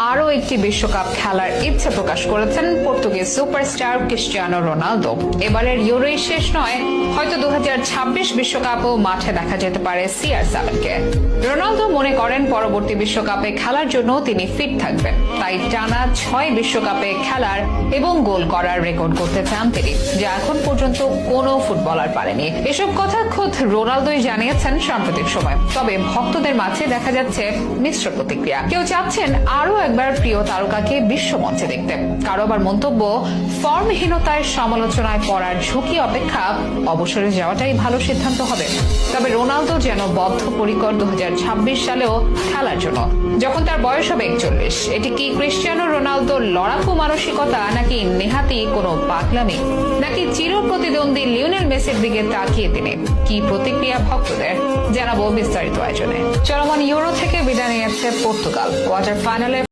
আরও একটি বিশ্বকাপ খেলার ইচ্ছে প্রকাশ করেছেন পর্তুগিজ সুপারস্টার ক্রিস্টিয়ানো রোনালদো। এবারের ইউরোই শেষ নয়, হয়তো 2026 বিশ্বকাপও মাঠে দেখা যেতে পারে CR7-কে। রোনালদো মনে করেন পরবর্তী বিশ্বকাপে খেলার জন্য তিনি ফিট থাকবেন, তাই টানা 6 বিশ্বকাপে খেলার এবং গোল করার রেকর্ড করতে চান তিনি, যা এখন পর্যন্ত কোনো ফুটবলার পারেনি। এসব কথা খোদ রোনালদোই জানিয়েছেন সাম্প্রতিক সময়। তবে ভক্তদের মাঝে দেখা যাচ্ছে মিশ্র প্রতিক্রিয়া। কেউ চাচ্ছেন আরও একবার প্রিয় তারকাকে বিশ্বমঞ্চে দেখতে, কারো আবার মন্তব্য ফর্মহীনতায় সমালোচনায় পড়ার ঝুঁকি অপেক্ষা অবসরে যাওয়াটাই ভালো সিদ্ধান্ত হবে। তবে রোনালদো যেন বদ্ধপরিকর 2026 সালেও খেলার জন্য, যখন তার বয়স হবে 41। এটি কি ক্রিস্টিয়ানো রোনালদোর লড়াকু মানসিকতা, নাকি নেহাতি কোনো পাগলামি, নাকি চির প্রতিদ্বন্দ্বী লিওনেল মেসির দিকে তাকিয়ে তিনি? কি প্রতিক্রিয়া ভক্তদের, জানাবো বিস্তারিত আয়োজনে। চলমান ইউরো থেকে বিদায় নিয়েছে পর্তুগাল। কোয়ার্টার ফাইনালে